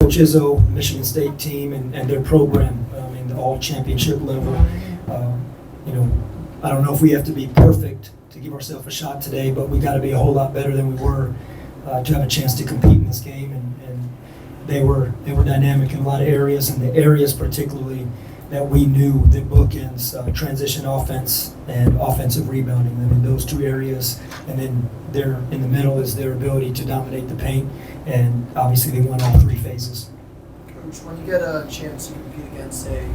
Coach Izzo, Michigan State team, and their program in the all championship level. I don't know if we have to be perfect to give ourselves a shot today, but we got to be a whole lot better than we were to have a chance to compete in this game. And they were dynamic in a lot of areas, and the areas particularly that we knew the bookends, transition offense and offensive rebounding. I mean, those two areas, and then there in the middle is their ability to dominate the paint, and obviously they won all three phases. Coach, when you get a chance to compete against a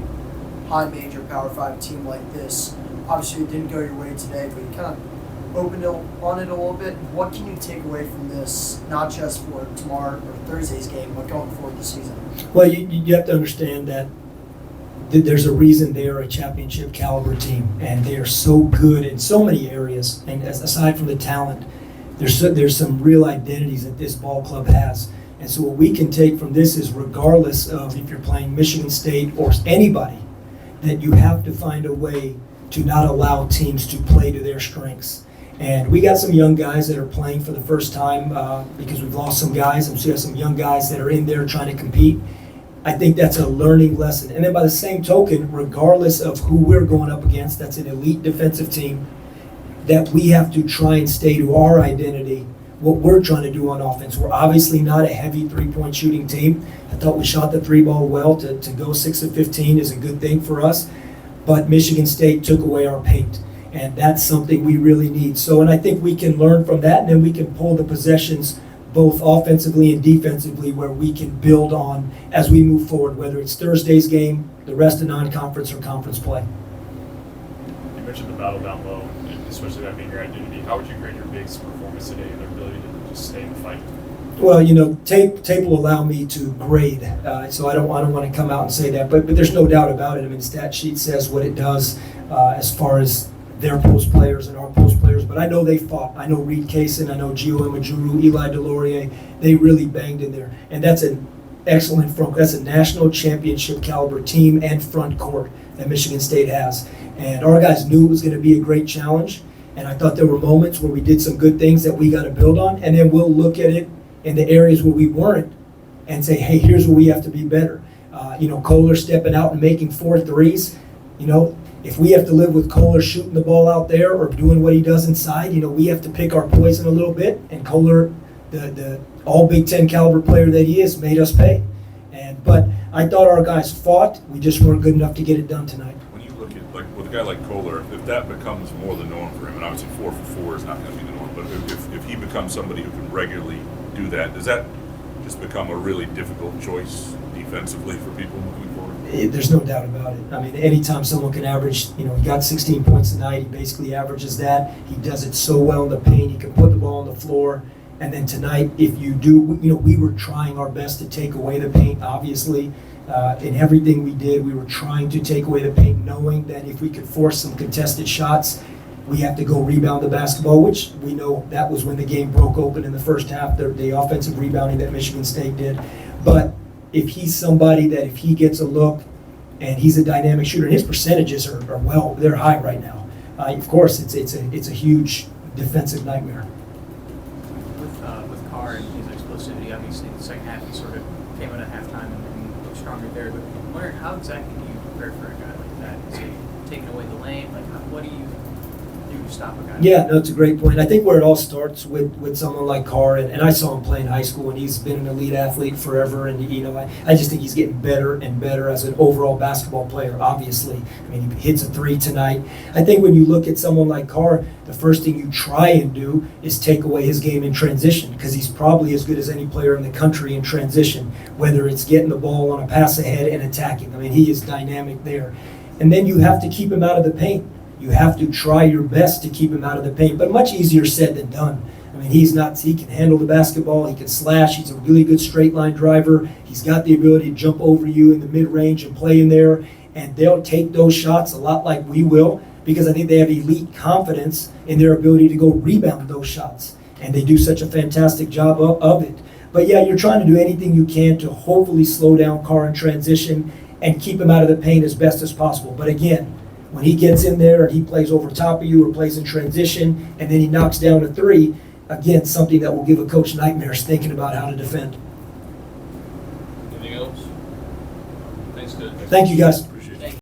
high major Power 5 team like this, obviously it didn't go your way today, but you kind of opened on it a little bit. What can you take away from this, not just for tomorrow or Thursday's game, but going forward this season? Well, you have to understand that there's a reason they are a championship caliber team, and they are so good in so many areas. And aside from the talent, there's some real identities that this ball club has. And so what we can take from this is, regardless of if you're playing Michigan State or anybody, that you have to find a way to not allow teams to play to their strengths. And we got some young guys that are playing for the first time because we've lost some guys, and so we have some young guys that are in there trying to compete. I think that's a learning lesson. And then by the same token, regardless of who we're going up against, that's an elite defensive team, that we have to try and stay to our identity, what we're trying to do on offense. We're obviously not a heavy three-point shooting team. I thought we shot the three ball well. To go 6 of 15 is a good thing for us. But Michigan State took away our paint, and that's something we really need. So, and I think we can learn from that, and then we can pull the possessions both offensively and defensively where we can build on as we move forward, whether it's Thursday's game, the rest of non-conference or conference play. You mentioned the battle down low, especially that being your identity. How would you grade your bigs' performance today and their ability to just stay in the fight? Well, tape will allow me to grade, so I don't want to come out and say that, but there's no doubt about it. I mean, the stat sheet says what it does as far as their post players and our post players, but I know they fought. I know Reed Kaysen, I know Gio Imajuru, Eli DeLaurier, they really banged in there, and that's an excellent front. That's a national championship caliber team and front court that Michigan State has, and our guys knew it was going to be a great challenge, and I thought there were moments where we did some good things that we got to build on, and then we'll look at it in the areas where we weren't and say, hey, here's where we have to be better. Kohler stepping out and making 4 threes. If we have to live with Kohler shooting the ball out there or doing what he does inside, we have to pick our poison a little bit. And Kohler, the all Big Ten caliber player that he is, made us pay. But I thought our guys fought. We just weren't good enough to get it done tonight. When you look at, with a guy like Kohler, if that becomes more the norm for him, and obviously 4 for 4 is not going to be the norm, but if he becomes somebody who can regularly do that, does that just become a really difficult choice defensively for people moving forward? There's no doubt about it. I mean, anytime someone can average, he got 16 points tonight, he basically averages that. He does it so well in the paint, he can put the ball on the floor. And then tonight, if you do, we were trying our best to take away the paint, obviously. In everything we did, we were trying to take away the paint, knowing that if we could force some contested shots, we have to go rebound the basketball, which we know that was when the game broke open in the first half, the offensive rebounding that Michigan State did. But if he's somebody that if he gets a look and he's a dynamic shooter, and his percentages are they're high right now. Of course, it's a huge defensive nightmare. With Carr and his explosivity, obviously the second half he sort of came out at halftime and looked stronger there. But I'm wondering, how exactly do you prepare for a guy like that? Is he taking away the lane? What do you do to stop a guy? Yeah, no, it's a great point. I think where it all starts with someone like Carr, and I saw him play in high school, and he's been an elite athlete forever. And I just think he's getting better and better as an overall basketball player. Obviously, I mean, he hits a 3 tonight. I think when you look at someone like Carr, the first thing you try and do is take away his game in transition, because he's probably as good as any player in the country in transition, whether it's getting the ball on a pass ahead and attacking. I mean, he is dynamic there. And then you have to keep him out of the paint. You have to try your best to keep him out of the paint, but much easier said than done. I mean, he can handle the basketball, he can slash, he's a really good straight line driver, he's got the ability to jump over you in the mid-range and play in there, and they'll take those shots a lot like we will, because I think they have elite confidence in their ability to go rebound those shots, and they do such a fantastic job of it. But yeah, you're trying to do anything you can to hopefully slow down Carr in transition and keep him out of the paint as best as possible. But again, when he gets in there and he plays over top of you or plays in transition and then he knocks down a 3, again, something that will give a coach nightmares thinking about how to defend. And you Thanks, Coach. Thank you, guys.